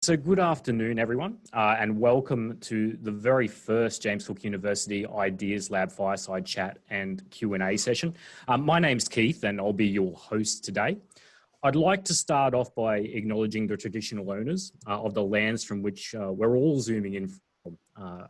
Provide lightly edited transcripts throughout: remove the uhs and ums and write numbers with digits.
So good afternoon, everyone, and welcome to the very first James Cook University Ideas Lab Fireside Chat and Q&A session. My name's Keith, and I'll be your host today. I'd like to start off by acknowledging the traditional owners of the lands from which we're all zooming in from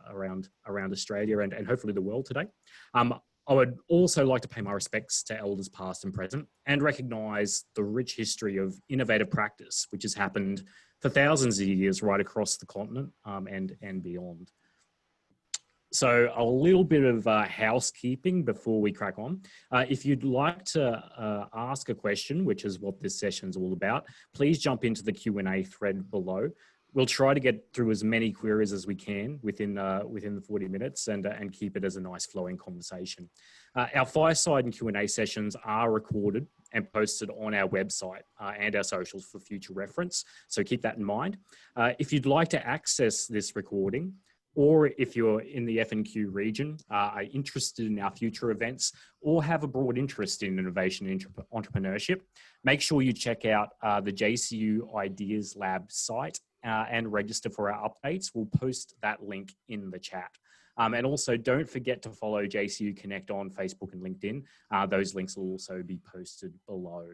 around Australia and hopefully the world today. I would also like to pay my respects to elders past and present and recognise the rich history of innovative practice which has happened for thousands of years right across the continent and beyond. So a little bit of housekeeping before we crack on. If you'd like to ask a question, which is what this session is all about, please jump into the Q&A thread below. We'll try to get through as many queries as we can within the 40 minutes and keep it as a nice flowing conversation. Our Fireside and Q&A sessions are recorded and posted on our website and our socials for future reference. So keep that in mind. If you'd like to access this recording, or if you're in the F&Q region, are interested in our future events, or have a broad interest in innovation and entrepreneurship, make sure you check out the JCU Ideas Lab site and register for our updates. We'll post that link in the chat. And also don't forget to follow JCU Connect on Facebook and LinkedIn. Those links will also be posted below.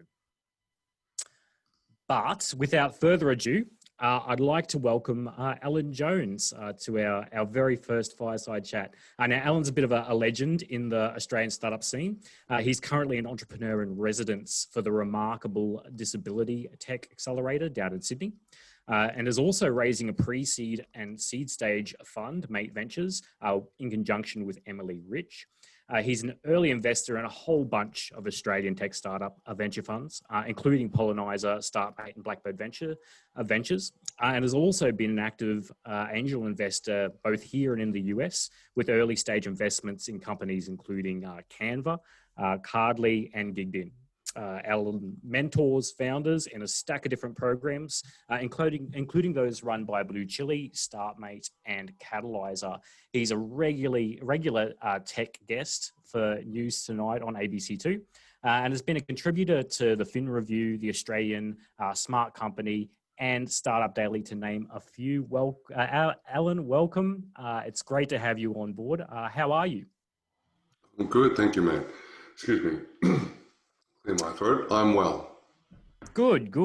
But without further ado, I'd like to welcome Alan Jones to our very first Fireside Chat. Now, Alan's a bit of a legend in the Australian startup scene. He's currently an entrepreneur in residence for the remarkable Disability Tech Accelerator down in Sydney. And is also raising a pre-seed and seed stage fund, Mate Ventures, in conjunction with Emily Rich. He's an early investor in a whole bunch of Australian tech startup venture funds, including Pollenizer, Startmate and Blackbird Ventures, and has also been an active angel investor both here and in the US with early stage investments in companies including Canva, Cardly and GigIn. Alan mentors founders in a stack of different programs, including those run by Blue Chili, Startmate, and Catalyzer. He's a regular tech guest for News Tonight on ABC2, and has been a contributor to the Fin Review, the Australian Smart Company, and Startup Daily, to name a few. Well, Alan, welcome. It's great to have you on board. How are you? I'm good, thank you, mate. Excuse me. In my throat, I'm well. Good.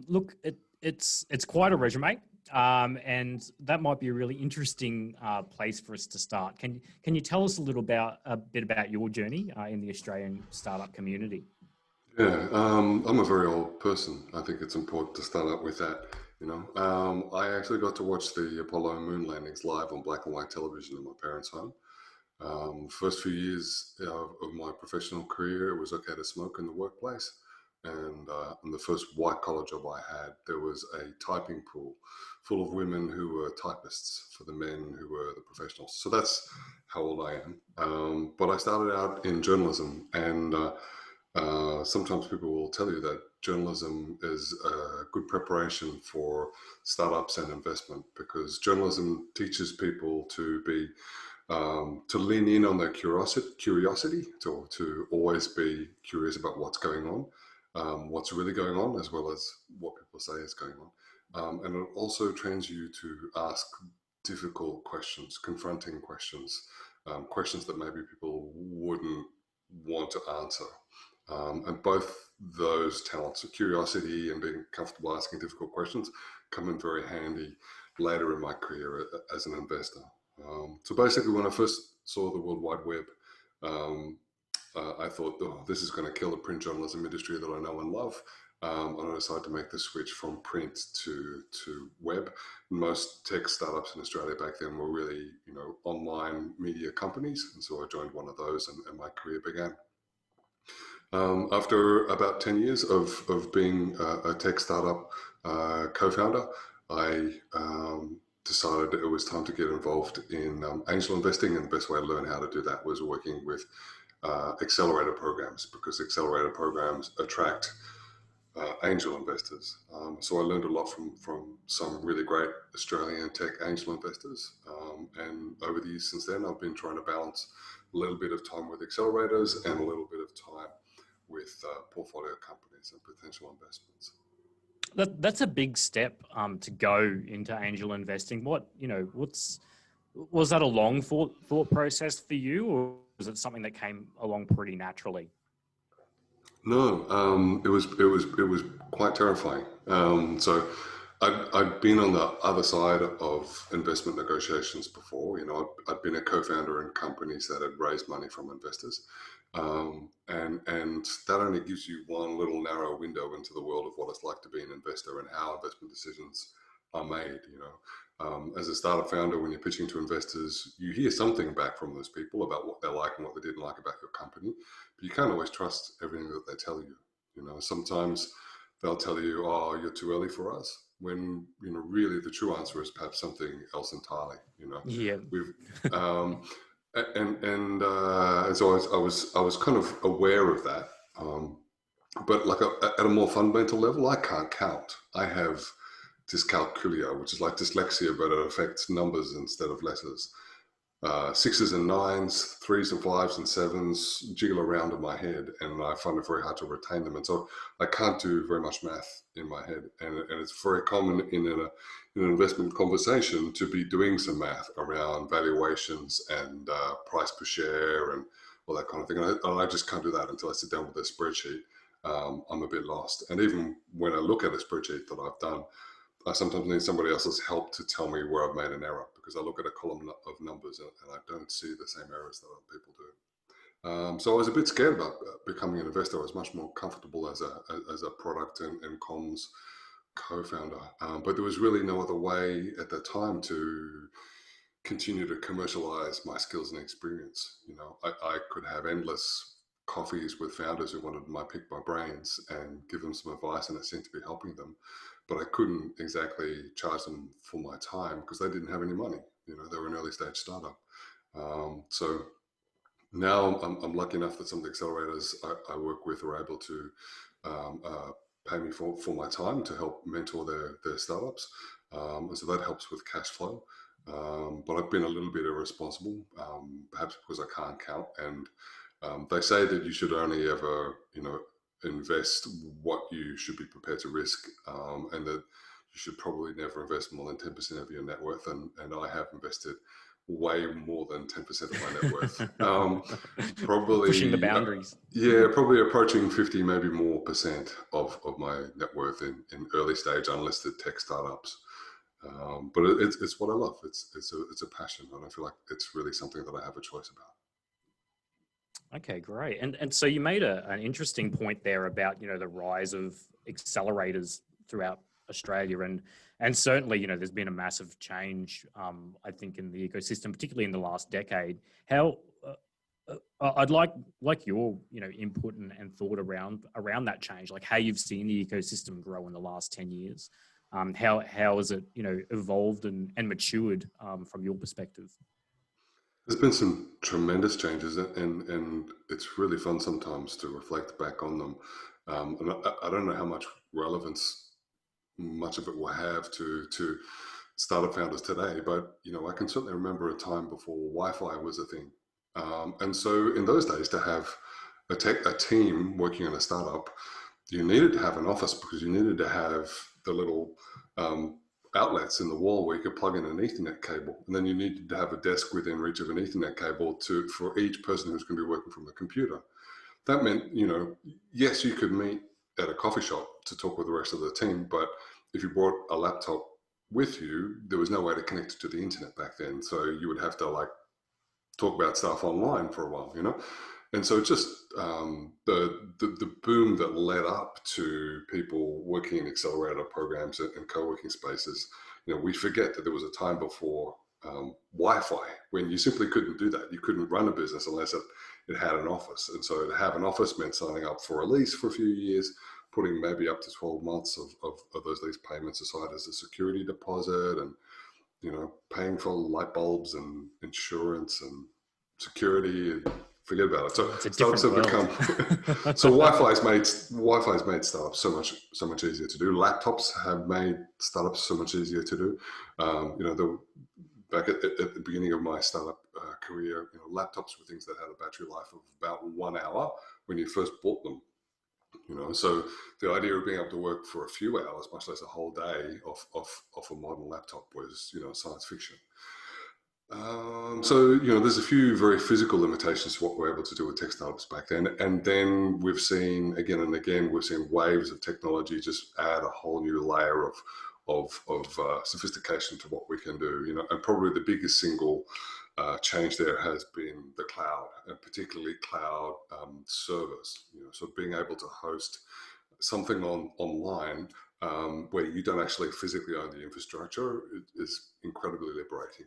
Look, it's quite a resume, and that might be a really interesting place for us to start. Can you tell us a bit about your journey in the Australian startup community? Yeah, I'm a very old person. I think it's important to start out with that. I actually got to watch the Apollo moon landings live on black and white television in my parents' home. First few years of my professional career, it was okay to smoke in the workplace. And in the first white collar job I had, there was a typing pool full of women who were typists for the men who were the professionals. So that's how old I am. But I started out in journalism, and sometimes people will tell you that journalism is a good preparation for startups and investment, because journalism teaches people to to lean in on their curiosity, to always be curious about what's going on, what's really going on, as well as what people say is going on. And it also trains you to ask difficult questions, confronting questions, questions that maybe people wouldn't want to answer. And both those talents, of curiosity and being comfortable asking difficult questions, come in very handy later in my career as an investor. So basically, when I first saw the World Wide Web, I thought, oh, this is going to kill the print journalism industry that I know and love. And I decided to make the switch from print to web. Most tech startups in Australia back then were really, online media companies. And so I joined one of those, and my career began. After about 10 years of being a tech startup co-founder, I decided it was time to get involved in angel investing, and the best way to learn how to do that was working with accelerator programs, because accelerator programs attract angel investors. So I learned a lot from some really great Australian tech angel investors, and over the years since then, I've been trying to balance a little bit of time with accelerators and a little bit of time with portfolio companies and potential investments. That's a big step to go into angel investing. Was that a long thought process for you, or was it something that came along pretty naturally? No, it was quite terrifying. So I'd been on the other side of investment negotiations before. I'd been a co-founder in companies that had raised money from investors, and that only gives you one little narrow window into the world of what it's like to be an investor and how investment decisions are made. As a startup founder, when you're pitching to investors, you hear something back from those people about what they like and what they didn't like about your company, but you can't always trust everything that they tell you. Sometimes they'll tell you, "Oh, you're too early for us," when really the true answer is perhaps something else entirely. Yeah. We've and so I was kind of aware of that, but like at a more fundamental level, I can't count. I have dyscalculia, which is like dyslexia, but it affects numbers instead of letters. Sixes and nines, threes and fives and sevens jiggle around in my head, and I find it very hard to retain them. And so I can't do very much math in my head. And it's very common in an investment conversation to be doing some math around valuations and price per share and all that kind of thing. And I just can't do that until I sit down with a spreadsheet. I'm a bit lost. And even when I look at a spreadsheet that I've done, I sometimes need somebody else's help to tell me where I've made an error, because I look at a column of numbers and I don't see the same errors that other people do. So I was a bit scared about becoming an investor. I was much more comfortable as a product and comms co-founder. But there was really no other way at that time to continue to commercialize my skills and experience. I could have endless coffees with founders who wanted my pick my brains and give them some advice, and it seemed to be helping them. But I couldn't exactly charge them for my time because they didn't have any money. They were an early stage startup. So now I'm lucky enough that some of the accelerators I work with are able to pay me for my time to help mentor their startups. And so that helps with cash flow. But I've been a little bit irresponsible, perhaps because I can't count. And they say that you should only ever, invest what you should be prepared to risk, and that you should probably never invest more than 10% of your net worth. And I have invested way more than 10% of my net worth. Probably Pushing the boundaries. Yeah, probably approaching 50, maybe more percent of my net worth in early stage unlisted tech startups. But it's what I love. It's a passion, and I feel like it's really something that I have a choice about. Okay, great. And so you made an interesting point there about, the rise of accelerators throughout Australia. And certainly, there's been a massive change, I think, in the ecosystem, particularly in the last decade. How I'd like your, input and thought around that change, like how you've seen the ecosystem grow in the last 10 years. How has it, evolved and matured from your perspective? There's been some tremendous changes, and it's really fun sometimes to reflect back on them. And I don't know how much relevance much of it will have to startup founders today, but I can certainly remember a time before Wi-Fi was a thing, and so in those days, to have a team working on a startup, you needed to have an office because you needed to have the little outlets in the wall where you could plug in an Ethernet cable, and then you needed to have a desk within reach of an Ethernet cable for each person who's going to be working from a computer. That meant, yes, you could meet at a coffee shop to talk with the rest of the team, but if you brought a laptop with you, there was no way to connect it to the internet back then. So you would have to talk about stuff online for a while. And so just the boom that led up to people working in accelerator programs and co-working spaces, we forget that there was a time before Wi-Fi when you simply couldn't do that. You couldn't run a business unless it had an office. And so to have an office meant signing up for a lease for a few years, putting maybe up to 12 months of those lease payments aside as a security deposit, and paying for light bulbs and insurance and security, and forget about it. So It's a startups have different become so Wi-Fi's made startups so much easier to do. Laptops have made startups so much easier to do. Back at the beginning of my startup career, laptops were things that had a battery life of about 1 hour when you first bought them. So the idea of being able to work for a few hours, much less a whole day, off a modern laptop was, science fiction. There's a few very physical limitations to what we're able to do with tech startups back then. And then we've seen again and again, we've seen waves of technology just add a whole new layer of sophistication to what we can do, and probably the biggest single change there has been the cloud, and particularly cloud servers, so being able to host something online where you don't actually physically own the infrastructure is incredibly liberating.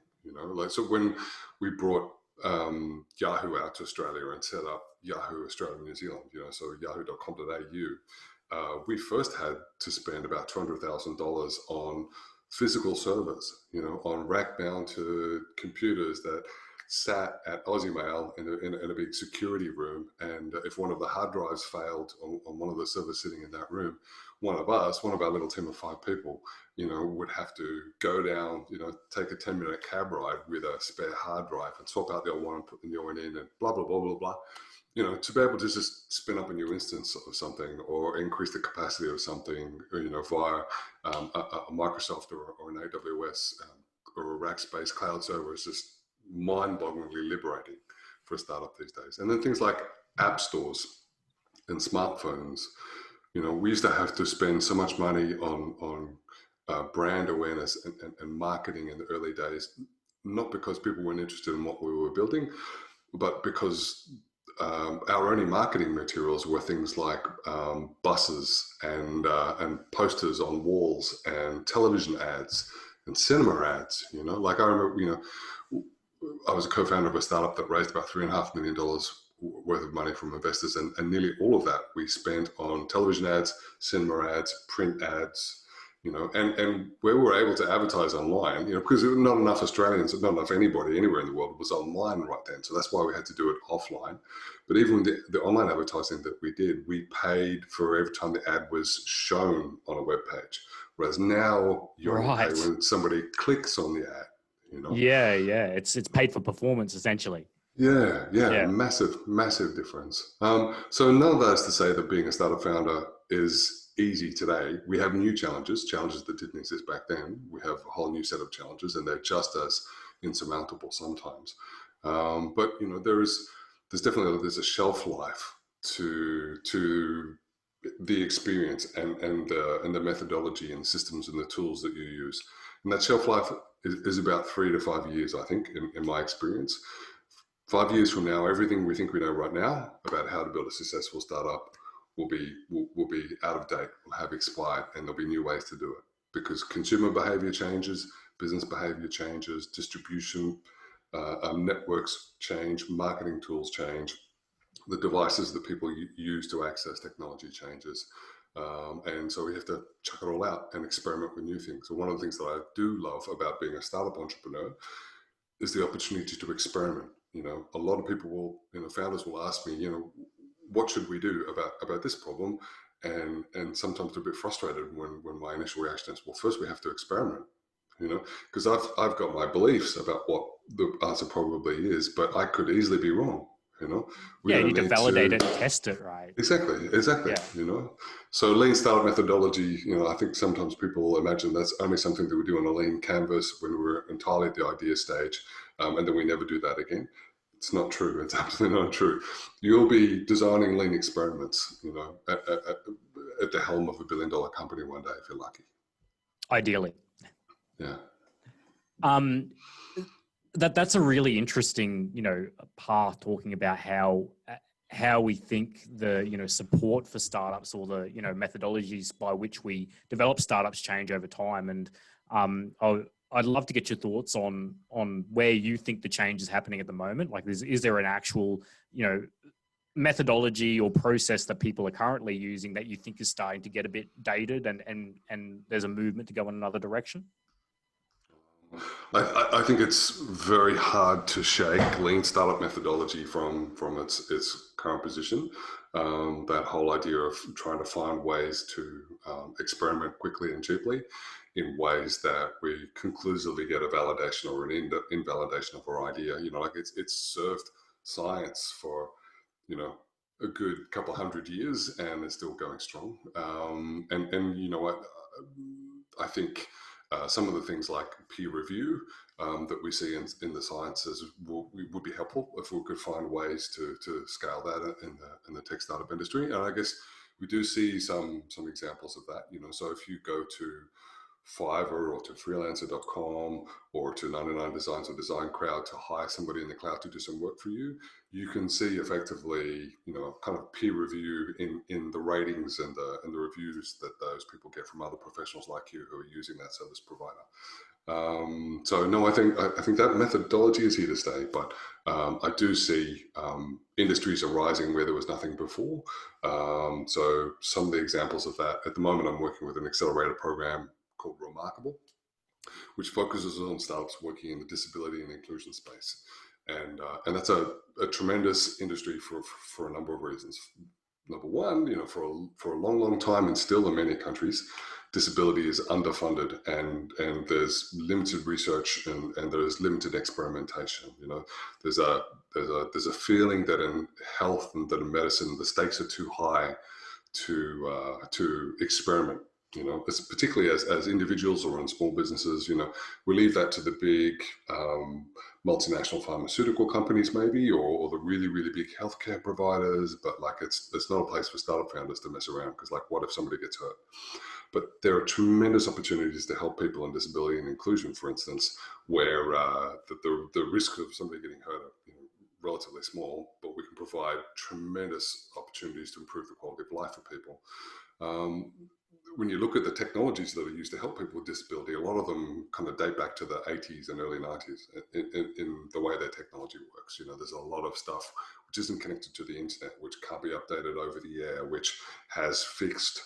So when we brought Yahoo out to Australia and set up Yahoo Australia New Zealand, so yahoo.com.au, we first had to spend about $200,000 on physical servers, on rack-mounted computers that sat at Aussie Mail in a big security room. And if one of the hard drives failed on one of the servers sitting in that room, one of our little team of 5 people, would have to go down, take a 10-minute cab ride with a spare hard drive and swap out the old one and put the new one in and blah, blah, blah, blah, blah. To be able to just spin up a new instance of something or increase the capacity of something, via a Microsoft or an AWS or a rack-based cloud server is just mind-bogglingly liberating for a startup these days. And then things like app stores and smartphones. We used to have to spend so much money on brand awareness and marketing in the early days, not because people weren't interested in what we were building, but because our only marketing materials were things like buses and posters on walls and television ads and cinema ads. Like I remember, I was a co-founder of a startup that raised about $3.5 million worth of money from investors, and nearly all of that we spent on television ads, cinema ads, print ads, and where we were able to advertise online, because not enough Australians, not enough anybody anywhere in the world was online right then. So that's why we had to do it offline. But even the online advertising that we did, we paid for every time the ad was shown on a web page. Whereas now you only pay when somebody clicks on the ad. Yeah. It's paid for performance essentially. Yeah. Massive difference. So none of that is to say that being a startup founder is easy today. We have new challenges that didn't exist back then. We have a whole new set of challenges, and they're just as insurmountable sometimes. But there's definitely a shelf life to the experience and the methodology and systems and the tools that you use. And that shelf life is about 3 to 5 years, I think, in my experience. 5 years from now, everything we think we know right now about how to build a successful startup will be out of date, will have expired, and there'll be new ways to do it because consumer behavior changes, business behavior changes, distribution networks change, marketing tools change, the devices that people use to access technology changes. And so we have to chuck it all out and experiment with new things. So one of the things that I do love about being a startup entrepreneur is the opportunity to experiment. A lot of people founders will ask me, what should we do about this problem? And sometimes they're a bit frustrated when my initial reaction is, well, first we have to experiment, because I've got my beliefs about what the answer probably is, but I could easily be wrong. You need to validate it and test it, right? Exactly. Yeah. So lean startup methodology, I think sometimes people imagine that's only something that we do on a lean canvas when we're entirely at the idea stage, and then we never do that again. It's not true. It's absolutely not true. You'll be designing lean experiments, at the helm of $1 billion company one day if you're lucky. Ideally. Yeah. That's a really interesting, path, talking about how we think the, support for startups or the, methodologies by which we develop startups change over time. And I'd love to get your thoughts on where you think the change is happening at the moment. Like, is there an actual, methodology or process that people are currently using that you think is starting to get a bit dated and there's a movement to go in another direction? I think it's very hard to shake lean startup methodology from its current position. That whole idea of trying to find ways to experiment quickly and cheaply in ways that we conclusively get a validation or an invalidation of our idea. Like it's served science for a good couple hundred years and is still going strong. And you know what? I think some of the things like peer review that we see in the sciences would be helpful if we could find ways to scale that in the tech startup industry. And I guess we do see some examples of that. You know, so if you go to Fiverr or to freelancer.com or to 99 Designs or Design Crowd to hire somebody in the cloud to do some work for you, you can see effectively, you know, kind of peer review in the ratings and the reviews that those people get from other professionals like you who are using that service provider. So no, I think that methodology is here to stay, but I do see industries arising where there was nothing before. So some of the examples of that, at the moment, I'm working with an accelerator program called Remarkable, which focuses on startups working in the disability and inclusion space. And that's a tremendous industry for a number of reasons. Number one, you know, for a long time and still in many countries, disability is underfunded and there's limited research and there's limited experimentation. You know, there's a feeling that in health and that in medicine, the stakes are too high to experiment. You know, it's particularly as individuals or in small businesses, you know, we leave that to the big multinational pharmaceutical companies maybe, or the really, really big healthcare providers, but like it's not a place for startup founders to mess around because like what if somebody gets hurt? But there are tremendous opportunities to help people in disability and inclusion, for instance, where the risk of somebody getting hurt are, you know, relatively small, but we can provide tremendous opportunities to improve the quality of life for people. When you look at the technologies that are used to help people with disability, a lot of them kind of date back to the 80s and early 90s in the way their technology works. You know, there's a lot of stuff which isn't connected to the internet, which can't be updated over the air, which has fixed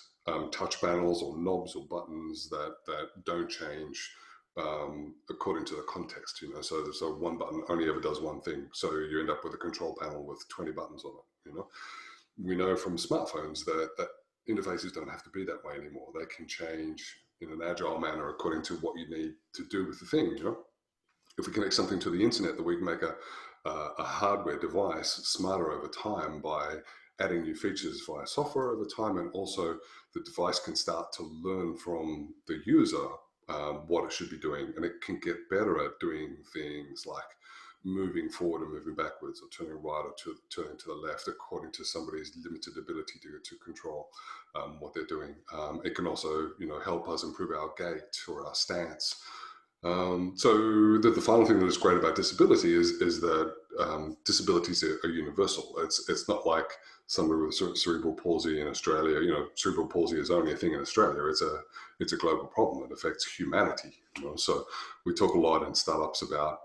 touch panels or knobs or buttons that don't change according to the context. You know, so one button only ever does one thing. So you end up with a control panel with 20 buttons on it. You know, we know from smartphones that interfaces don't have to be that way anymore. They can change in an agile manner according to what you need to do with the thing. You know, if we connect something to the internet, that we can make a hardware device smarter over time by adding new features via software over time, and also the device can start to learn from the user what it should be doing, and it can get better at doing things like moving forward and moving backwards, or turning right or turning to the left according to somebody's limited ability to control what they're doing. It can also, you know, help us improve our gait or our stance. So the final thing that is great about disability is that disabilities are universal. It's not like somebody with cerebral palsy in Australia. You know, cerebral palsy is only a thing in Australia. It's a global problem. It affects humanity. You know, so we talk a lot in startups about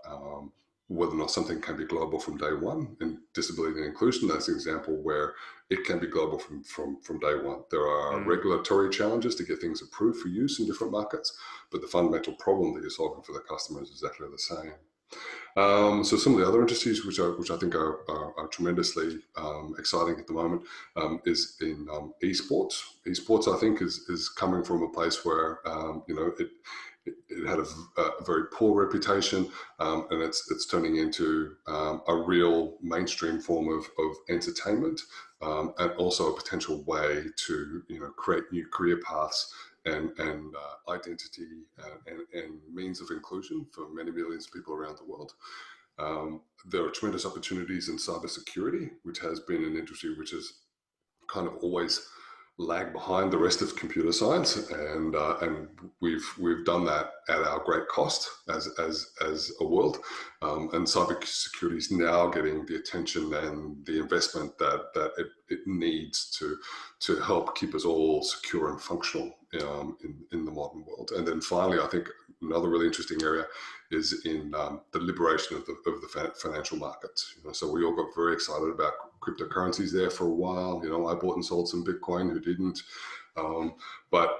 whether or not something can be global from day one. And disability and inclusion, that's an example where it can be global from day one. There are regulatory challenges to get things approved for use in different markets, but the fundamental problem that you're solving for the customers is exactly the same. So some of the other industries which I think are tremendously exciting at the moment is in esports. Esports, I think, is coming from a place where you know, it had a very poor reputation, and it's turning into a real mainstream form of entertainment, and also a potential way to, you know, create new career paths and identity and means of inclusion for many millions of people around the world. There are tremendous opportunities in cybersecurity, which has been an industry which has kind of always lag behind the rest of computer science, and we've done that at our great cost as a world, and cybersecurity is now getting the attention and the investment that it needs to help keep us all secure and functional in the modern world. And then finally, I think another really interesting area is in the liberation of the financial markets. You know, so we all got very excited about cryptocurrencies there for a while. You know, I bought and sold some Bitcoin, who didn't? But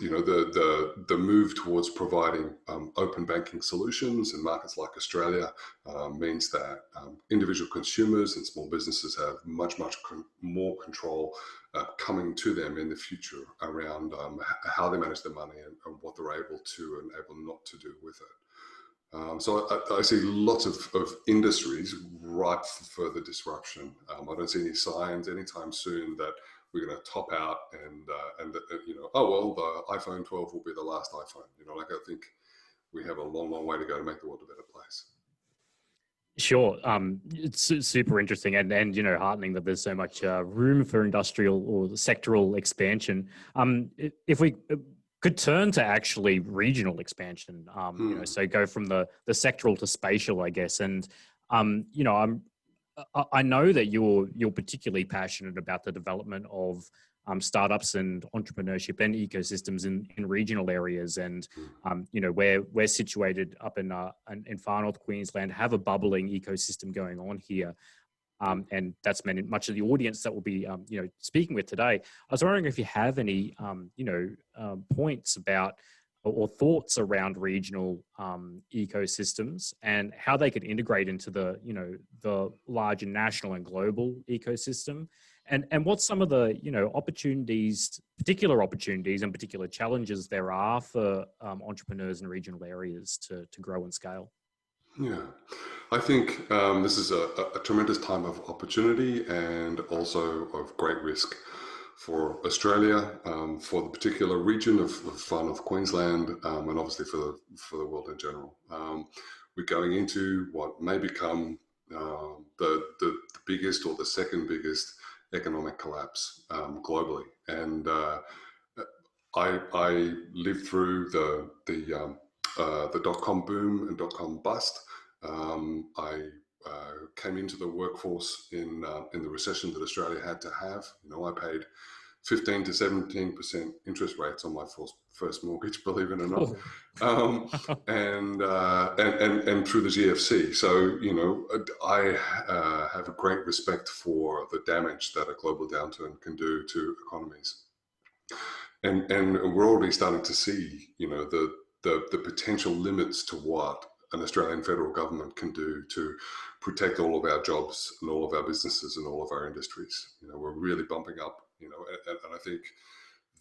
you know, the move towards providing open banking solutions in markets like Australia means that individual consumers and small businesses have much more control coming to them in the future around how they manage their money and what they're able to and able not to do with it. So I see lots of industries ripe for further disruption. I don't see any signs anytime soon that we're going to top out and oh well, the iPhone 12 will be the last iPhone. I think we have a long, long way to go to make the world a better place. Sure. It's super interesting and heartening that there's so much room for industrial or sectoral expansion. If we could turn to actually regional expansion, so go from the sectoral to spatial, I guess. And, I know that you're particularly passionate about the development of startups and entrepreneurship and ecosystems in regional areas. And, we're situated up in far north Queensland, have a bubbling ecosystem going on here. And that's much of the audience that will be, speaking with today. I was wondering if you have any, points about or thoughts around regional ecosystems and how they could integrate into the larger national and global ecosystem, and what some of the particular opportunities and particular challenges there are for entrepreneurs in regional areas to grow and scale. Yeah, I think this is a tremendous time of opportunity and also of great risk for Australia, for the particular region of far north Queensland, and obviously for the world in general. We're going into what may become the biggest or the second biggest economic collapse globally, and I lived through the dot-com boom and dot-com bust. I came into the workforce in the recession that Australia had to have. I paid 15 to 17% interest rates on my first mortgage, believe it or not, and through the GFC. So I have a great respect for the damage that a global downturn can do to economies, and we're already starting to see the potential limits to what an Australian federal government can do to protect all of our jobs and all of our businesses and all of our industries. We're really bumping up, and I think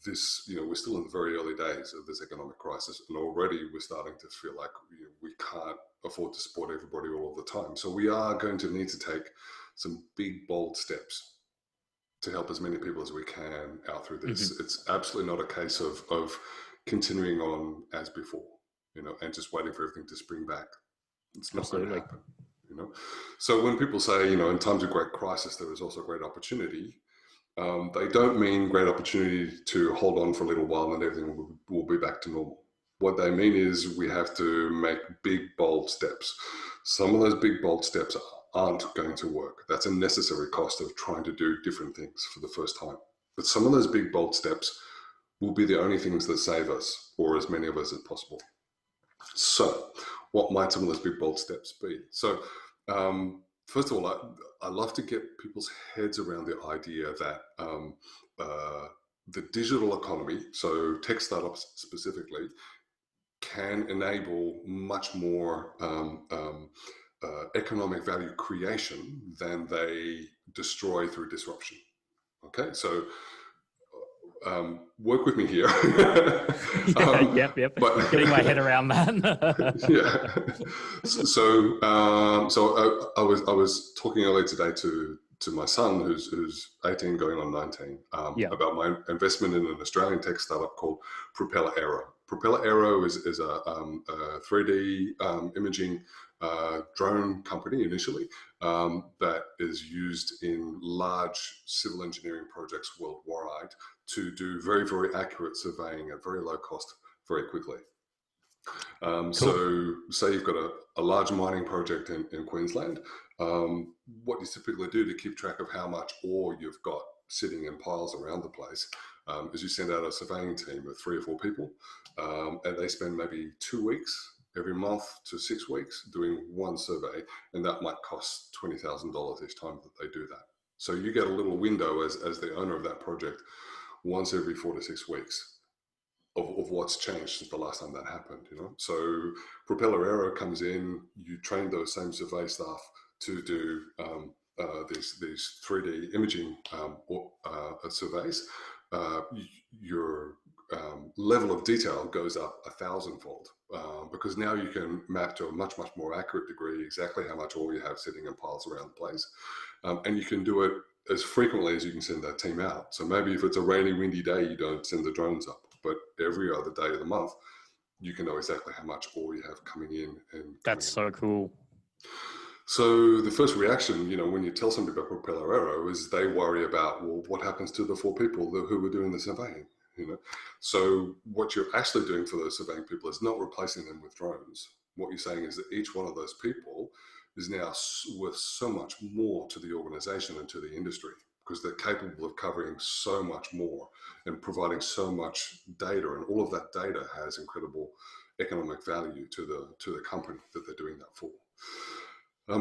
this, we're still in the very early days of this economic crisis, and already we're starting to feel like we can't afford to support everybody all of the time. So we are going to need to take some big, bold steps to help as many people as we can out through this. Mm-hmm. It's absolutely not a case of continuing on as before, and just waiting for everything to spring back. It's not going to happen, So when people say, in times of great crisis, there is also great opportunity, they don't mean great opportunity to hold on for a little while and everything will be back to normal. What they mean is we have to make big, bold steps. Some of those big, bold steps aren't going to work. That's a necessary cost of trying to do different things for the first time. But some of those big, bold steps will be the only things that save us, or as many of us as possible. So what might some of those big, bold steps be? So first of all, I love to get people's heads around the idea that the digital economy, so tech startups specifically, can enable much more economic value creation than they destroy through disruption. Okay, so work with me here. Yep. But, getting my head around that. So I was talking earlier today to my son, who's 18 going on 19, about my investment in an Australian tech startup called Propeller Aero. Propeller Aero is a 3D imaging drone company initially that is used in large civil engineering projects worldwide to do very, very accurate surveying at very low cost very quickly. Cool. So say you've got a large mining project in Queensland, what you typically do to keep track of how much ore you've got sitting in piles around the place is you send out a surveying team of 3 or 4 people, and they spend maybe 2 weeks every month to 6 weeks doing one survey, and that might cost $20,000 each time that they do that. So you get a little window as the owner of that project once every 4 to 6 weeks of what's changed since the last time that happened, So Propeller Aero comes in, you train those same survey staff to do these 3D imaging surveys. You're level of detail goes up 1,000-fold, because now you can map to a much more accurate degree exactly how much oil you have sitting in piles around the place. And you can do it as frequently as you can send that team out. So maybe if it's a rainy, windy day, you don't send the drones up, but every other day of the month, you can know exactly how much oil you have coming in. And that's so cool. So the first reaction, when you tell somebody about Propeller Arrow, is they worry about, well, what happens to the 4 people who were doing the surveying? So what you're actually doing for those surveying people is not replacing them with drones. What you're saying is that each one of those people is now worth so much more to the organization and to the industry, because they're capable of covering so much more and providing so much data, and all of that data has incredible economic value to the company that they're doing that for.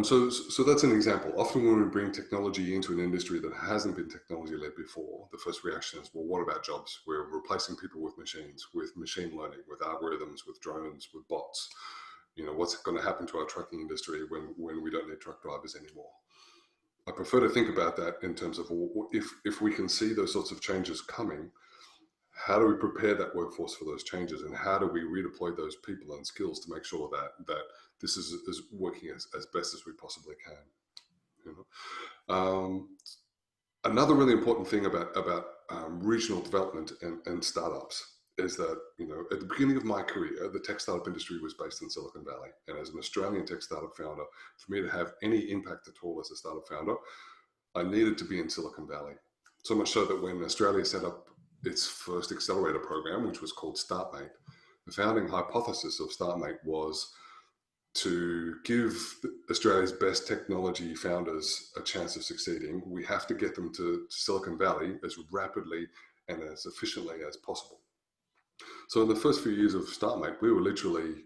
So that's an example. Often when we bring technology into an industry that hasn't been technology-led before, the first reaction is, well, what about jobs? We're replacing people with machines, with machine learning, with algorithms, with drones, with bots. What's going to happen to our trucking industry when we don't need truck drivers anymore? I prefer to think about that in terms of, if we can see those sorts of changes coming, how do we prepare that workforce for those changes, and how do we redeploy those people and skills to make sure that this is working as best as we possibly can? Another really important thing about regional development and startups is that, at the beginning of my career, the tech startup industry was based in Silicon Valley. And as an Australian tech startup founder, for me to have any impact at all as a startup founder, I needed to be in Silicon Valley. So much so that when Australia set up its first accelerator program, which was called StartMate, the founding hypothesis of StartMate was to give Australia's best technology founders a chance of succeeding. We have to get them to Silicon Valley as rapidly and as efficiently as possible. So in the first few years of StartMate, we were literally,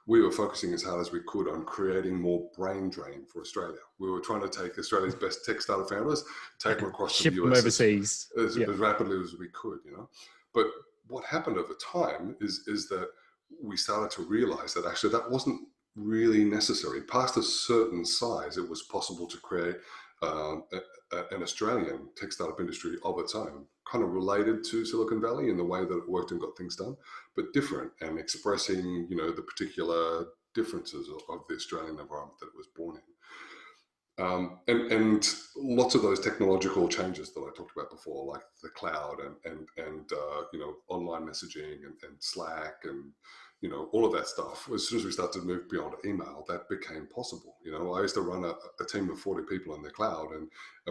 we were focusing as hard as we could on creating more brain drain for Australia. We were trying to take Australia's best tech startup founders, take them across to the US overseas as rapidly as we could, But what happened over time is that we started to realize that actually that wasn't really necessary. Past a certain size, it was possible to create an Australian tech startup industry of its own, kind of related to Silicon Valley in the way that it worked and got things done, but different, and expressing, the particular differences of the Australian environment that it was born in. And lots of those technological changes that I talked about before, like the cloud and online messaging and Slack and all of that stuff. As soon as we started to move beyond email, that became possible. I used to run a team of 40 people in the cloud, and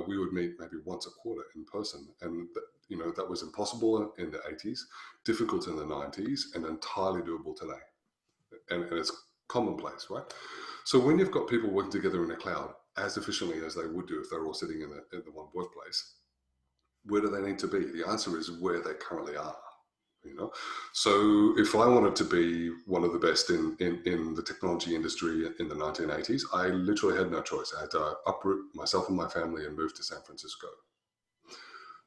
we would meet maybe once a quarter in person. And, that was impossible in the 80s, difficult in the 90s, and entirely doable today. And it's commonplace, right? So when you've got people working together in the cloud as efficiently as they would do if they're all sitting in the one workplace, where do they need to be? The answer is where they currently are. So if I wanted to be one of the best in the technology industry in the 1980s, I literally had no choice. I had to uproot myself and my family and move to San Francisco.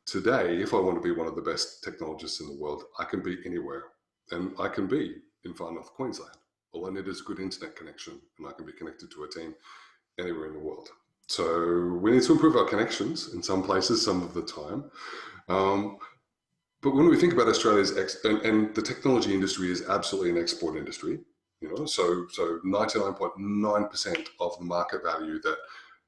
Today, if I want to be one of the best technologists in the world, I can be anywhere, and I can be in far north Queensland. All I need is a good internet connection, and I can be connected to a team anywhere in the world. So we need to improve our connections in some places, some of the time. But when we think about Australia's and the technology industry is absolutely an export industry, so 99.9% of the market value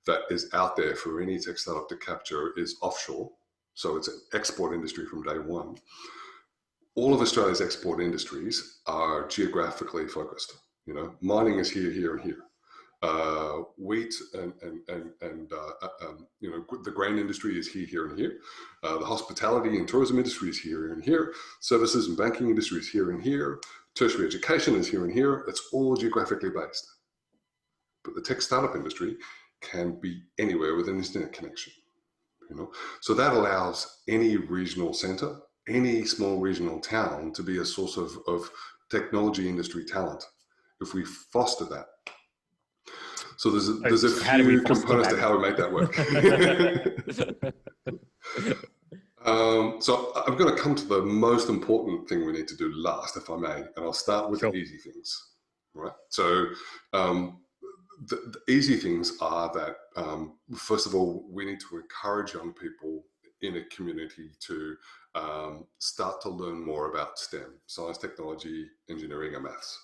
that is out there for any tech startup to capture is offshore. So it's an export industry from day one. All of Australia's export industries are geographically focused. Mining is here, here, and here. Wheat and the grain industry is here, here, and here. The hospitality and tourism industry is here and here. Services and banking industry is here and here. Tertiary education is here and here. It's all geographically based. But the tech startup industry can be anywhere with an internet connection. So that allows any regional center, any small regional town to be a source of technology industry talent if we foster that. So there's a few components to how we make that work. So I'm going to come to the most important thing we need to do last, if I may, and I'll start with the easy things, right? So the easy things are that, first of all, we need to encourage young people in a community to start to learn more about STEM, science, technology, engineering, and maths.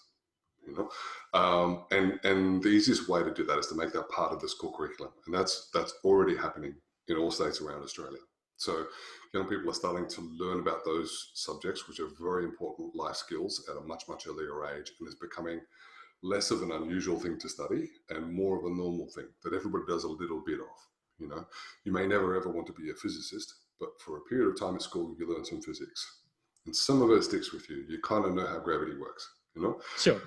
And the easiest way to do that is to make that part of the school curriculum, and that's already happening in all states around Australia. So young people are starting to learn about those subjects, which are very important life skills at a much earlier age, and is becoming less of an unusual thing to study and more of a normal thing that everybody does a little bit of. You may never ever want to be a physicist, but for a period of time at school you learn some physics, and some of it sticks with you. You kind of know how gravity works. Sure.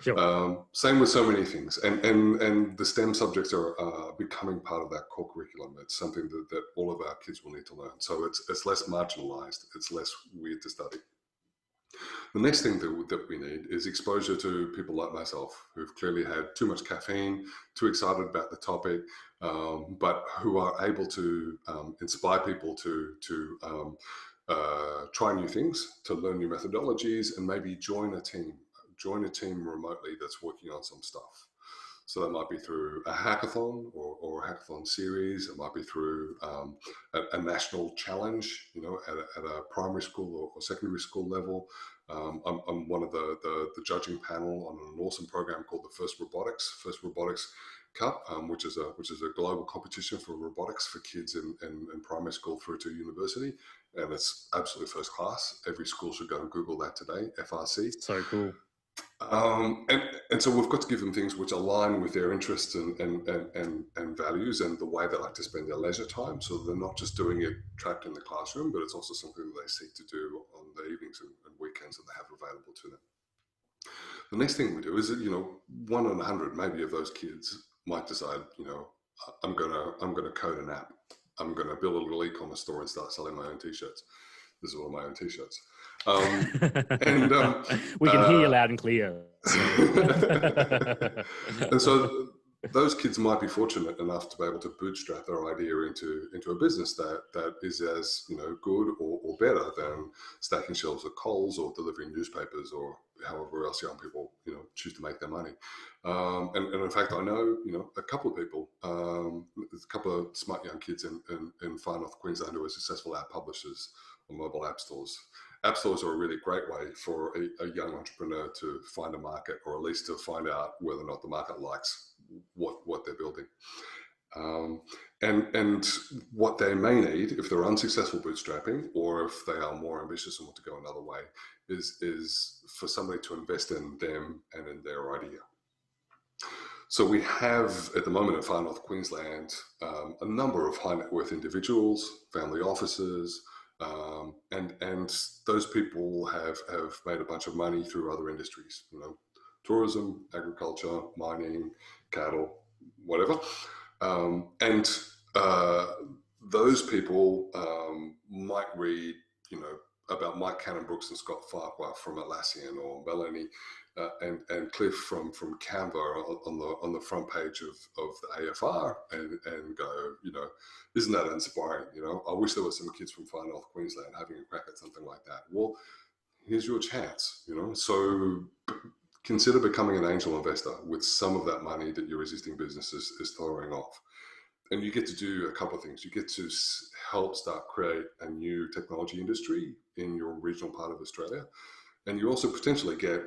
Same with so many things, and the STEM subjects are becoming part of that core curriculum. It's something that all of our kids will need to learn. So it's less marginalized. It's less weird to study. The next thing that we need is exposure to people like myself, who've clearly had too much caffeine, too excited about the topic, but who are able to inspire people to try new things, to learn new methodologies, and maybe join a team remotely that's working on some stuff. So that might be through a hackathon or a hackathon series. It might be through a national challenge, at a primary school or secondary school level. I'm one of the judging panel on an awesome program called the First Robotics Cup, which is a global competition for robotics for kids in primary school through to university. And it's absolutely first class. Every school should go and Google that today, FRC. So cool. And so we've got to give them things which align with their interests and values and the way they like to spend their leisure time. So they're not just doing it trapped in the classroom, but it's also something that they seek to do on the evenings and weekends that they have available to them. The next thing we do is that, 1 in 100 maybe of those kids might decide, I'm gonna code an app. I'm gonna build a little e-commerce store and start selling my own t-shirts. This is one of my own t-shirts. We can hear you loud and clear. And so those kids might be fortunate enough to be able to bootstrap their idea into a business that is as good or better than stacking shelves at Coles or delivering newspapers or however else young people choose to make their money. And in fact, I know a couple of people, there's a couple of smart young kids in far north Queensland who are successful app publishers on mobile app stores. App stores are a really great way for a young entrepreneur to find a market, or at least to find out whether or not the market likes what they're building. And what they may need, if they're unsuccessful bootstrapping, or if they are more ambitious and want to go another way, is for somebody to invest in them and in their idea. So we have, at the moment in far north Queensland, a number of high net worth individuals, family offices, and those people have made a bunch of money through other industries, tourism, agriculture, mining, cattle, whatever. And those people might read, about Mike Cannon-Brookes and Scott Farquhar from Atlassian, or Melanie and Cliff from Canva on the front page of the AFR, and go, isn't that inspiring? I wish there were some kids from far north Queensland having a crack at something like that. Well, here's your chance. So consider becoming an angel investor with some of that money that your existing business is throwing off. And you get to do a couple of things. You get to help start create a new technology industry in your regional part of Australia. And you also potentially get,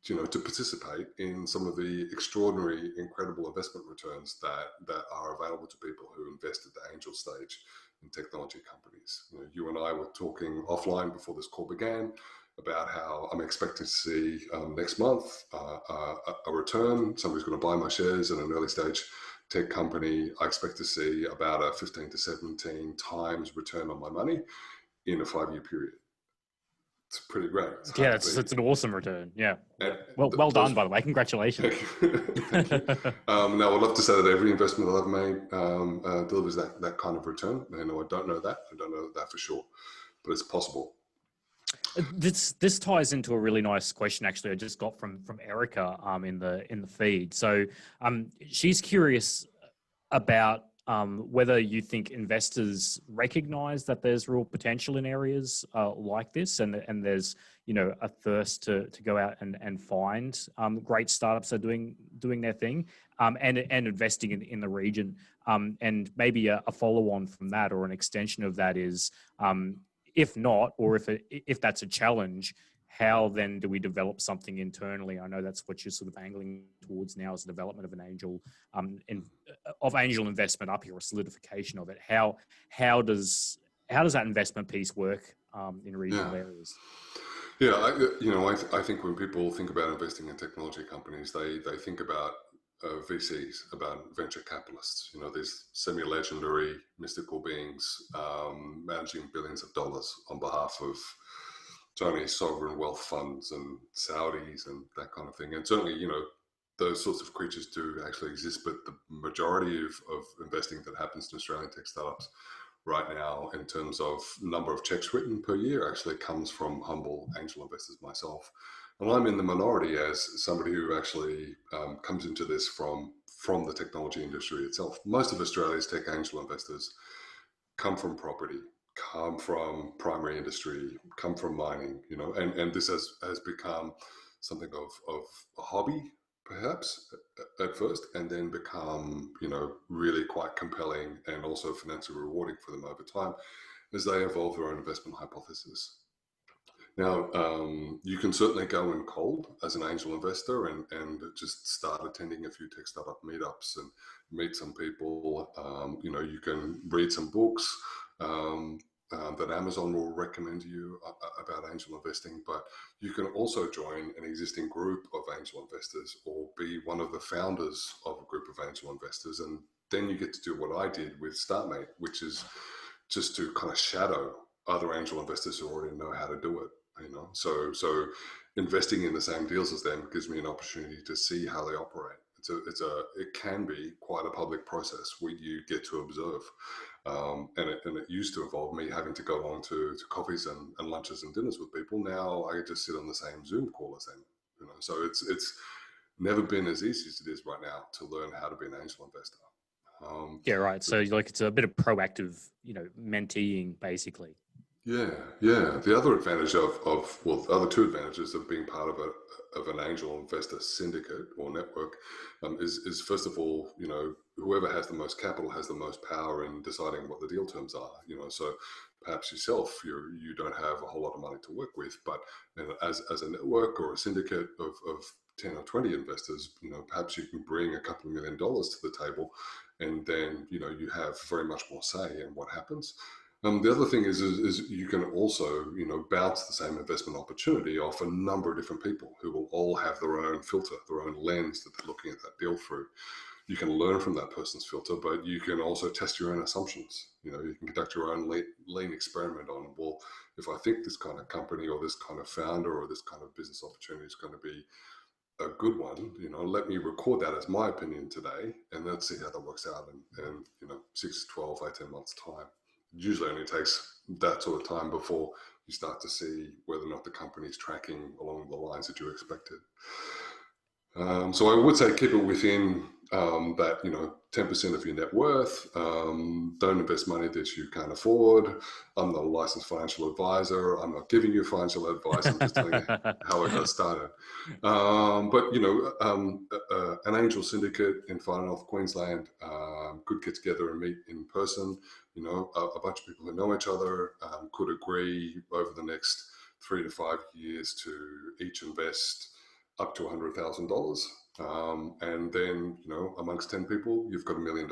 to participate in some of the extraordinary, incredible investment returns that are available to people who invest at the angel stage in technology companies. You and I were talking offline before this call began about how I'm expecting to see next month a return. Somebody's going to buy my shares in an early stage tech company. I expect to see about a 15 to 17 times return on my money in a 5-year period. It's pretty great. It's an awesome return. Yeah. Well done, by the way. Congratulations. Thank you. Now, I'd love to say that every investment that I've made delivers that kind of return. I don't know that. I don't know that for sure, but it's possible. This ties into a really nice question, actually, I just got from Erica in the feed. So she's curious about whether you think investors recognize that there's real potential in areas like this, and there's a thirst to go out and find great startups that are doing their thing, and investing in the region. And maybe a follow on from that, or an extension of that, is if not, or if that's a challenge, how then do we develop something internally? I know that's what you're sort of angling towards now, is the development of an angel angel investment up here, or solidification of it. How does that investment piece work in regional areas? Yeah, I think when people think about investing in technology companies, they think about VCs, about venture capitalists. These semi-legendary, mystical beings managing billions of dollars on behalf of Chinese sovereign wealth funds and Saudis and that kind of thing. And certainly, those sorts of creatures do actually exist, but the majority of investing that happens in Australian tech startups right now, in terms of number of checks written per year, actually comes from humble angel investors myself. And I'm in the minority as somebody who actually comes into this from the technology industry itself. Most of Australia's tech angel investors come from property, come from primary industry, come from mining, and this has become something of a hobby, perhaps at first, and then become, really quite compelling and also financially rewarding for them over time as they evolve their own investment hypothesis. Now, you can certainly go in cold as an angel investor and just start attending a few tech startup meetups and meet some people. You can read some books that Amazon will recommend to you about angel investing, but you can also join an existing group of angel investors or be one of the founders of a group of angel investors. And then you get to do what I did with StartMate, which is just to kind of shadow other angel investors who already know how to do it. So investing in the same deals as them gives me an opportunity to see how they operate. It can be quite a public process where you get to observe, and it used to involve me having to go along to coffees and lunches and dinners with people. Now I just sit on the same Zoom call as them. So it's never been as easy as it is right now to learn how to be an angel investor. Yeah, right. So it's a bit of proactive, menteeing, basically. Yeah. The other advantage the other two advantages of being part of an angel investor syndicate or network is first of all, whoever has the most capital has the most power in deciding what the deal terms are. So perhaps yourself, you don't have a whole lot of money to work with, but as a network or a syndicate of 10 or 20 investors, perhaps you can bring a couple of $1 million to the table, and then you have very much more say in what happens. The other thing is you can also, bounce the same investment opportunity off a number of different people who will all have their own filter, their own lens that they're looking at that deal through. You can learn from that person's filter, but you can also test your own assumptions. You can conduct your own lean experiment on, well, if I think this kind of company or this kind of founder or this kind of business opportunity is going to be a good one, let me record that as my opinion today, and let's see how that works out in 6, 12, 18 months time. Usually only takes that sort of time before you start to see whether or not the company's tracking along the lines that you expected. So I would say keep it within that 10% of your net worth. Don't invest money that you can't afford. I'm not a licensed financial advisor. I'm not giving you financial advice. I'm just telling you how I got started. But an angel syndicate in Far North Queensland could get together and meet in person. A bunch of people who know each other could agree over the next 3 to 5 years to each invest up to $100,000, and then amongst 10 people, you've got $1 million.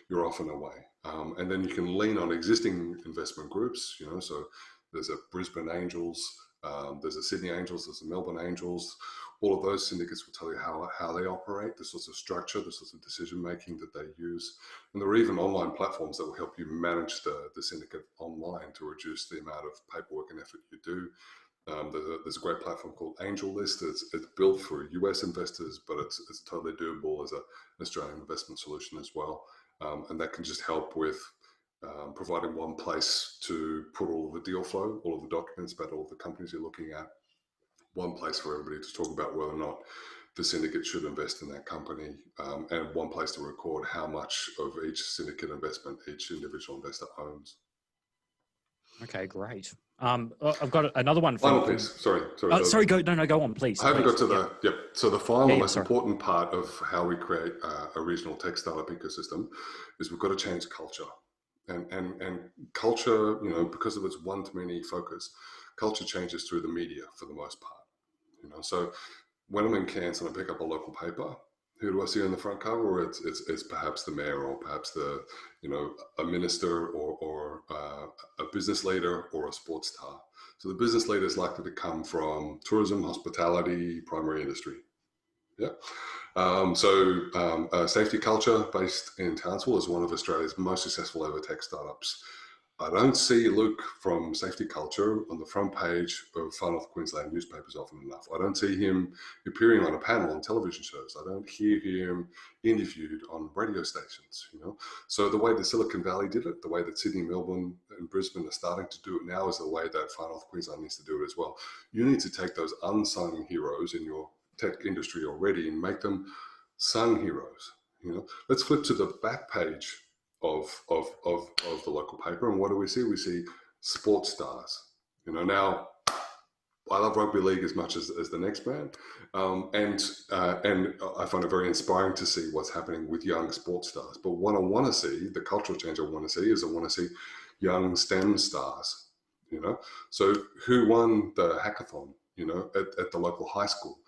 You're off and away, and then you can lean on existing investment groups. So there's a Brisbane Angels, there's a Sydney Angels, there's a Melbourne Angels. All of those syndicates will tell you how they operate, the sorts of structure, the sorts of decision making that they use, and there are even online platforms that will help you manage the syndicate online to reduce the amount of paperwork and effort you do. There's a great platform called AngelList. It's built for US investors, but it's totally doable as an Australian investment solution as well. And that can just help with providing one place to put all of the deal flow, all of the documents about all of the companies you're looking at. one place for everybody to talk about whether or not the syndicate should invest in that company, and one place to record how much of each syndicate investment each individual investor owns. Okay, great. I've got another one Final piece. Sorry. Sorry, go on, please. I haven't got to So the final, most important part of how we create a regional tech startup ecosystem is we've got to change culture. And culture, because of its one-to-many focus, culture changes through the media for the most part. So when I'm in Cairns and I pick up a local paper, who do I see on the front cover? It's perhaps the mayor, or perhaps a minister, or a business leader, or a sports star. So the business leader is likely to come from tourism, hospitality, primary industry. Yeah. Safety Culture, based in Townsville, is one of Australia's most successful ever tech startups. I don't see Luke from Safety Culture on the front page of Far North Queensland newspapers often enough. I don't see him appearing on a panel on television shows. I don't hear him interviewed on radio stations, So the way the Silicon Valley did it, the way that Sydney, Melbourne and Brisbane are starting to do it now, is the way that Far North Queensland needs to do it as well. You need to take those unsung heroes in your tech industry already and make them sung heroes. Let's flip to the back page of the local paper, and what do we see? We see sports stars. Now I love rugby league as much as the next man, and I find it very inspiring to see what's happening with young sports stars. But what I want to see, the cultural change I want to see, is I want to see young STEM stars. So who won the hackathon? At the local high school,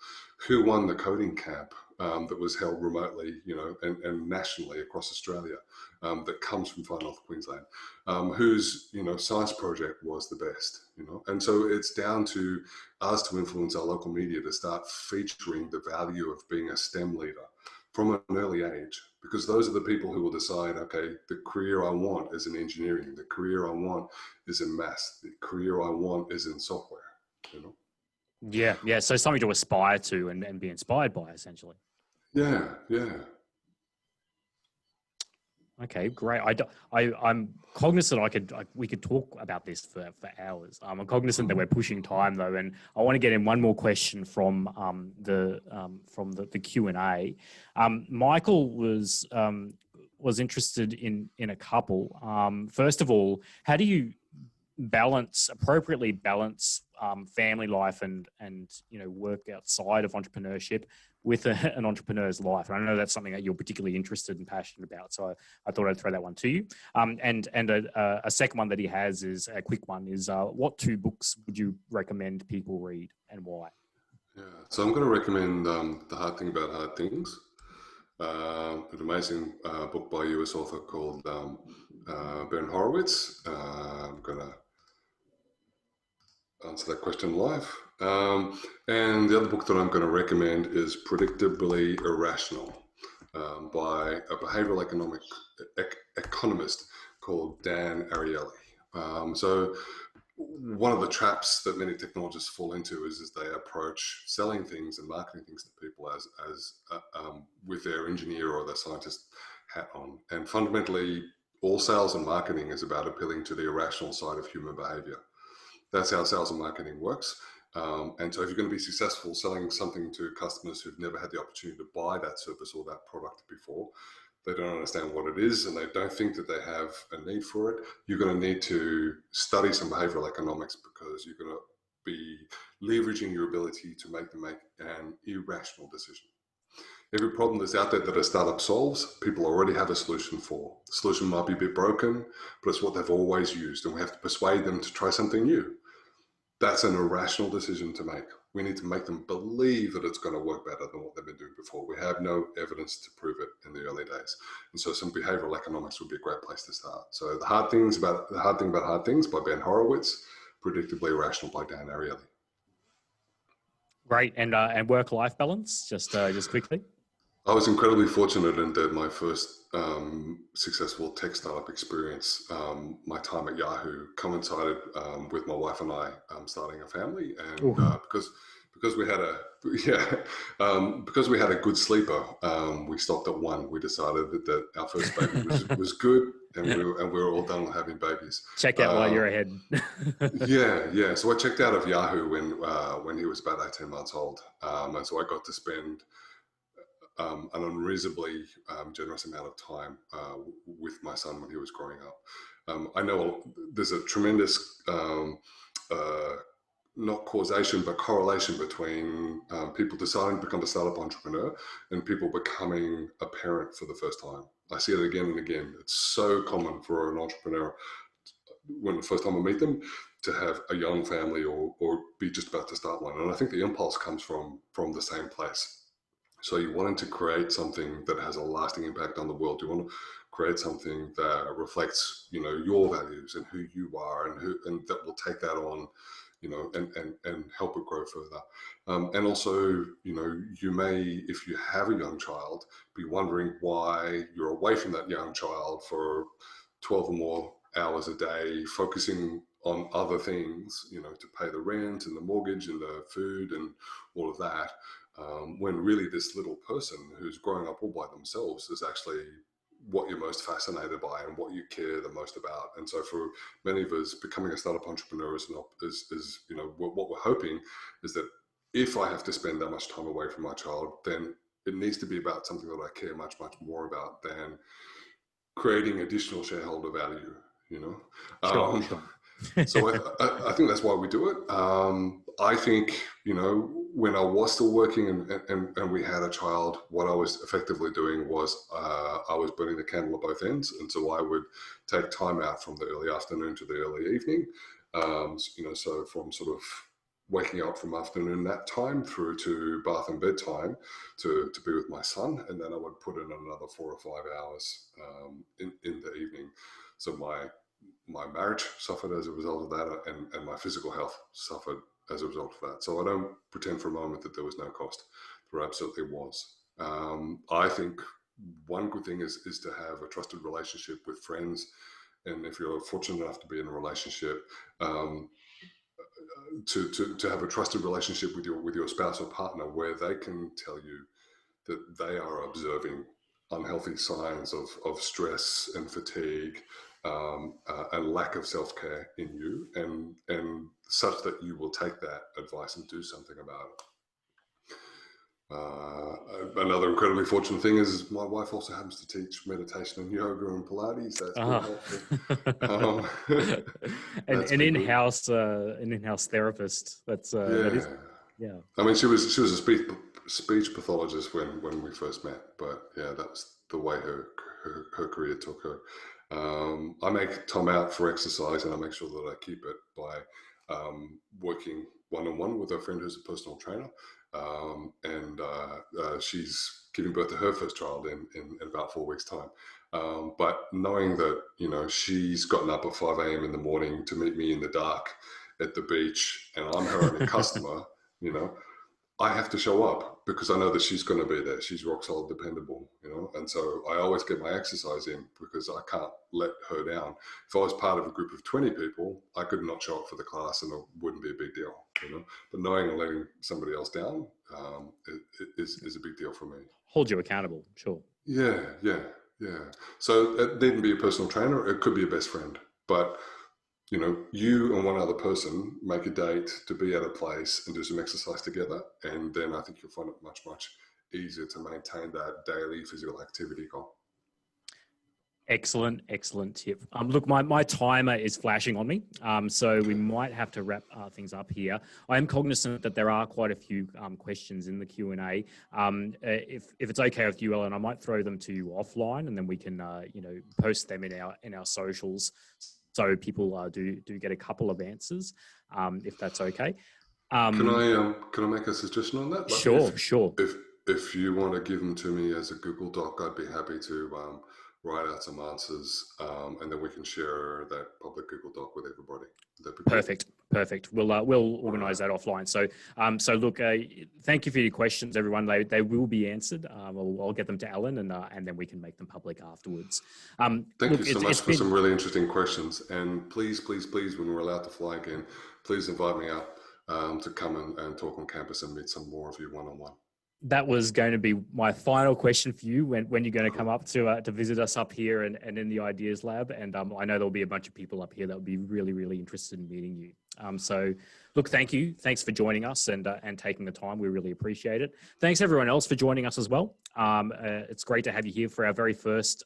who won the coding camp that was held remotely, and nationally across Australia, that comes from Far North Queensland, whose, science project was the best, and so it's down to us to influence our local media to start featuring the value of being a STEM leader from an early age, because those are the people who will decide, okay, the career I want is in engineering, the career I want is in maths, the career I want is in software, Yeah. So something to aspire to and be inspired by, essentially. Yeah. Okay, great. I'm cognizant we could talk about this for hours. I'm cognizant that we're pushing time though, and I want to get in one more question from the Q&A. Michael was interested in a couple. First of all, how do you appropriately balance family life and work outside of entrepreneurship with an entrepreneur's life? And I know that's something that you're particularly interested and passionate about, so I thought I'd throw that one to you. And a second one that he has is a quick one: is what 2 books would you recommend people read and why? Yeah, so I'm going to recommend The Hard Thing About Hard Things, an amazing book by a US author called Ben Horowitz. I'm going to answer that question live. And the other book that I'm going to recommend is Predictably Irrational, by a behavioral economist called Dan Ariely. So one of the traps that many technologists fall into is they approach selling things and marketing things to people as with their engineer or their scientist hat on. And fundamentally, all sales and marketing is about appealing to the irrational side of human behavior. That's how sales and marketing works. And so if you're going to be successful selling something to customers who've never had the opportunity to buy that service or that product before, they don't understand what it is, and they don't think that they have a need for it, you're going to need to study some behavioral economics, because you're going to be leveraging your ability to make them make an irrational decision. Every problem that's out there that a startup solves, people already have a solution for. The solution might be a bit broken, but it's what they've always used, and we have to persuade them to try something new. That's an irrational decision to make. We need to make them believe that it's going to work better than what they've been doing before. We have no evidence to prove it in the early days. And so some behavioral economics would be a great place to start. So The Hard Thing About Hard Things by Ben Horowitz, Predictably Irrational by Dan Ariely. Great. And work-life balance, just quickly? I was incredibly fortunate in that my first successful tech startup experience, my time at Yahoo, coincided with my wife and I starting a family, and because because we had a because we had a good sleeper. We stopped at one. We decided that our first baby was good, and we were all done with having babies. Check out while you're ahead. Yeah. So I checked out of Yahoo when he was about 18 months old, and so I got to spend an unreasonably generous amount of time with my son when he was growing up. I know there's a tremendous not causation, but correlation between people deciding to become a startup entrepreneur and people becoming a parent for the first time. I see it again and again. It's so common for an entrepreneur when the first time I meet them to have a young family or be just about to start one. And I think the impulse comes from the same place. So you wanting to create something that has a lasting impact on the world. You want to create something that reflects, your values and who you are, and that will take that on, and help it grow further. And also, you may, if you have a young child, be wondering why you're away from that young child for 12 or more hours a day, focusing on other things, to pay the rent and the mortgage and the food and all of that. When really this little person who's growing up all by themselves is actually what you're most fascinated by and what you care the most about. And so for many of us, becoming a startup entrepreneur is what we're hoping is that if I have to spend that much time away from my child, then it needs to be about something that I care much, much more about than creating additional shareholder value, Sure. So I think that's why we do it. I think, when I was still working and we had a child, what I was effectively doing was I was burning the candle at both ends. And so I would take time out from the early afternoon to the early evening. So from sort of waking up from afternoon nap time through to bath and bedtime to be with my son. And then I would put in another 4 or 5 hours in the evening. So my marriage suffered as a result of that, and my physical health suffered as a result of that. So I don't pretend for a moment that there was no cost. There absolutely was. I think one good thing is to have a trusted relationship with friends, and if you're fortunate enough to be in a relationship, to have a trusted relationship with your spouse or partner, where they can tell you that they are observing unhealthy signs of stress and fatigue, and lack of self-care in you, and such that you will take that advice and do something about it. Another incredibly fortunate thing is my wife also happens to teach meditation and yoga and Pilates. That's been helpful. An in-house therapist. That is. Yeah. I mean, she was a speech pathologist when we first met, but yeah, that's the way her career took her. I make time out for exercise, and I make sure that I keep it by working one-on-one with a friend who's a personal trainer, and she's giving birth to her first child in about 4 weeks' time. But knowing that she's gotten up at 5 a.m. in the morning to meet me in the dark at the beach, and I'm her only customer, I have to show up because I know that she's going to be there. She's rock solid, dependable, and so I always get my exercise in because I can't let her down. If I was part of a group of 20 people, I could not show up for the class and it wouldn't be a big deal, but knowing and letting somebody else down is a big deal for me. Hold you accountable. Sure. Yeah. So it needn't be a personal trainer. It could be a best friend, but you and one other person make a date to be at a place and do some exercise together. And then I think you'll find it much, much easier to maintain that daily physical activity goal. Excellent tip. Look, my timer is flashing on me, so we might have to wrap things up here. I am cognizant that there are quite a few questions in the Q&A. If it's okay with you, Ellen, I might throw them to you offline, and then we can post them in our socials, so people do get a couple of answers, if that's okay. Can I make a suggestion on that? Sure. If you want to give them to me as a Google Doc, I'd be happy to write out some answers, and then we can share that public Google Doc with everybody. Perfect. We'll organise that offline. So look, thank you for your questions, everyone. They will be answered. I'll get them to Alan, and then we can make them public afterwards. Thank you so much for some really interesting questions. And please, when we're allowed to fly again, please invite me up to come and talk on campus and meet some more of you one-on-one. That was going to be my final question for you when you're going to come up to visit us up here and in the Ideas Lab. And I know there'll be a bunch of people up here that will be really, really interested in meeting you. So look, thank you. Thanks for joining us and taking the time. We really appreciate it. Thanks everyone else for joining us as well. It's great to have you here for our very first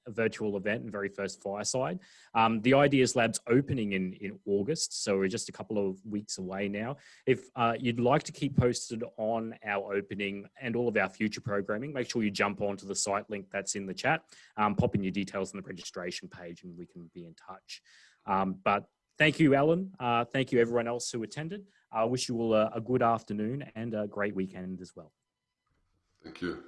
virtual event and very first Fireside. The Ideas Lab's opening in August, so we're just a couple of weeks away now. If you'd like to keep posted on our opening and all of our future programming, make sure you jump onto the site link that's in the chat, pop in your details on the registration page and we can be in touch. But thank you, Alan. Thank you, everyone else who attended. I wish you all a good afternoon and a great weekend as well. Thank you.